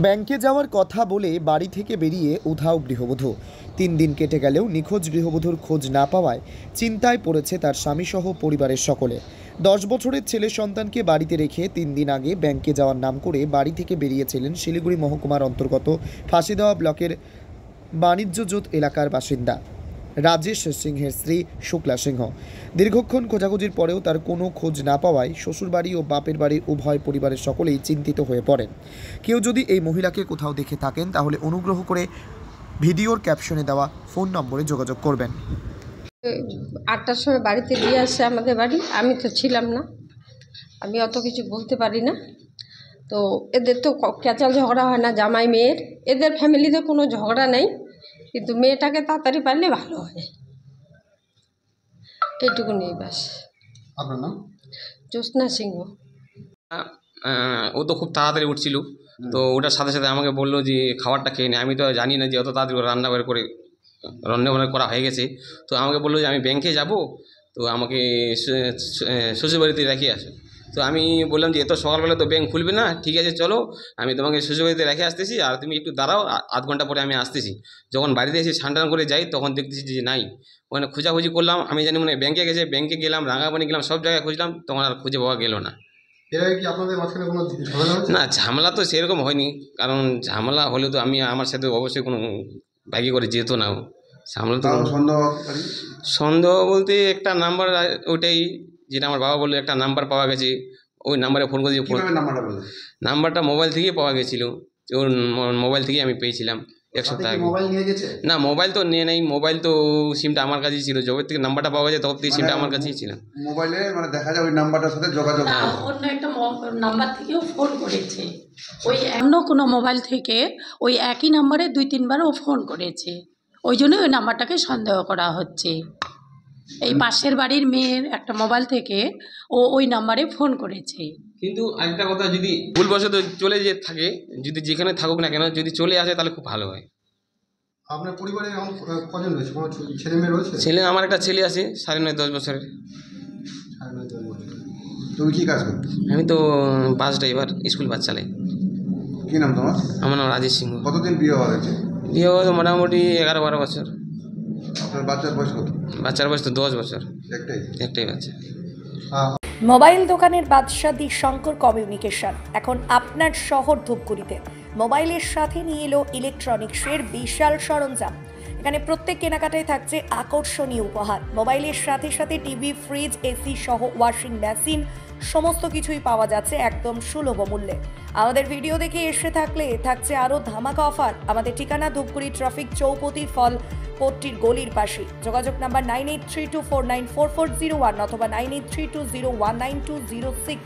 ব্যাংকে যাওয়ার কথা বলে বাড়ি থেকে বেরিয়ে উধাও গৃহবধূ। ৩ দিন কেটে গেলেও নিখোঁজ গৃহবধূর খোঁজ না পাওয়ায় চিন্তায় পড়েছে তার স্বামীসহ পরিবারের সকলে। 10 বছরের ছেলে সন্তানকে বাড়িতে রেখে 3 দিন আগে ব্যাংকে যাওয়ার নাম করে বাড়ি থেকে বেরিয়েছিলেন শিলিগুড়ি মহকুমার অন্তর্গত ফাঁসিদেওয়া ব্লকের বাণিজ্যজোট এলাকার বাসিন্দা রাজেশ সিংহের স্ত্রী শুক্লা সিংহ। দীর্ঘক্ষণ খোঁজাখুঁজির পরেও তার কোনো খোঁজ না পাওয়ায় শ্বশুরবাড়ি ও বাপের বাড়ির উভয় পরিবারের সকলেই চিন্তিত হয়ে পড়েন। কেউ যদি এই মহিলাকে কোথাও দেখে থাকেন তাহলে অনুগ্রহ করে ভিডিওর ক্যাপশনে দেওয়া ফোন নম্বরে যোগাযোগ করবেন। 8টার সময় বাড়িতে দিয়ে আসে আমাদের বাড়ি, আমি তো ছিলাম না, আমি অত কিছু বলতে পারি না। তো এদের তো ক্যাচাল ঝগড়া হয় না, জামাই মেয়ের, এদের ফ্যামিলিতে কোনো ঝগড়া নেই, কিন্তু মেয়েটাকে তাড়াতাড়ি পারলে ভালো হয়, এইটুকু নেই ব্যাস। আপনার নাম? জ্যোৎস্না সিংহ। ও তো খুব তাড়াতাড়ি উঠছিল, তো ওটার সাথে সাথে আমাকে বললো যে খাবারটা খেয়ে নে। আমি তো জানি না যে অত তাড়াতাড়ি রান্না করে রান্না করা হয়ে গেছে। তো আমাকে বললো যে আমি ব্যাংকে যাব, তো আমাকে শ্বশুরবাড়িতে রেখে আসো। তো আমি বললাম যে এত সকালবেলা তো ব্যাংক খুলবে না, ঠিক আছে চলো, আমি তোমাকে শ্বশুরবাড়িতে রেখে আসতেছি, আর তুমি একটু দাঁড়াও, আধ ঘন্টা পরে আমি আসতেছি। যখন বাড়িতে এসে স্নান করে যাই তখন দেখতেছি যে নাই। ওখানে খোঁজাখুঁজি করলাম, আমি জানি মানে ব্যাংকে গেছে, ব্যাংকে গেলাম, রাঙাপানি গেলাম, সব জায়গায় খুঁজলাম, তখন আর খুঁজে পাওয়া গেল না। না, ঝামেলা তো সেরকম হয়নি, কারণ ঝামেলা হলে তো আমার সাথে অবশ্যই কোনো ভাগি করে যেত না। ঝামেলা তো সন্দেহ বলতে একটা নাম্বার, ওইটাই যেটা আমার বাবা বললো, একটা নাম্বার পাওয়া গেছে, ওই নাম্বারে ফোন করে নাম্বারটা মোবাইল থেকেই পাওয়া গেছিলো, ওর মোবাইল থেকেই আমি পেয়েছিলাম 1 সপ্তাহ আগে। না, মোবাইল তো নিয়ে নেই, মোবাইল তো সিমটা আমার কাছেই ছিল, যবে থেকে নাম্বারটা পাওয়া যায় তবে থেকে সিমটা আমার কাছেই ছিল। মোবাইলে মানে দেখা যায় ওই নাম্বারটার সাথে যোগাযোগ, অন্য একটা নাম্বার থেকেও ফোন করেছে, ওই অন্য কোনো মোবাইল থেকে ওই একই নাম্বারে 2-3 বার ও ফোন করেছে, ওই জন্যই ওই নাম্বারটাকে সন্দেহ করা হচ্ছে। এই পাশের বাড়ির মেয়ের একটা মোবাইল থেকে ও ওই নাম্বারে ফোন করেছে। কিন্তু আরেকটা কথা, যদি ভুলবশত চলে যেতে থাকে, যদি যেখানে থাকুক না কেন, যদি চলে আসে তাহলে খুব ভালো হয়। আপনার পরিবারে কজন রয়েছে? কোনো ছেলে মেয়ে রয়েছে? ছেলে, আমার একটা ছেলে আছে 9.5-10 বছরের। 9.5 বছর। তুমি কি কাজ করো? আমি তো বাস ড্রাইভার, স্কুল বাস চালাই। কি নাম তোমার? আমার নাম রাজেশ সিংহ। কতদিন বিয়ে হয়েছে? বিয়ে হওয়া মোটামুটি 11-12 বছর। আপনার বাচ্চার বয়স কত? বাচ্চার বয়স তো 10 বছর। একটাই বাচ্চা। মোবাইল দোকানের বাদশাহ দি শঙ্কর কমিউনিকেশন এখন আপনার শহর ধূপগুড়িতে মোবাইলের সাথে নিয়ে এলো ইলেকট্রনিক্সের বিশাল সরঞ্জাম। এখানে প্রত্যেক কেনাকাটায় থাকছে আকর্ষণীয় উপহার। মোবাইলের সাথে সাথে টিভি, ফ্রিজ, এসি সহ ওয়াশিং মেশিন সমস্ত কিছুই পাওয়া যাচ্ছে একদম সুলভ মূল্যে। আমাদের ভিডিও দেখে এসে থাকলে থাকছে আরও ধামাকা অফার। আমাদের ঠিকানা ধূপগুড়ি ট্রাফিক চৌপতি ফল কোর্টটির গলির পাশে। যোগাযোগ নাম্বার 9832494401 অথবা 9832019206।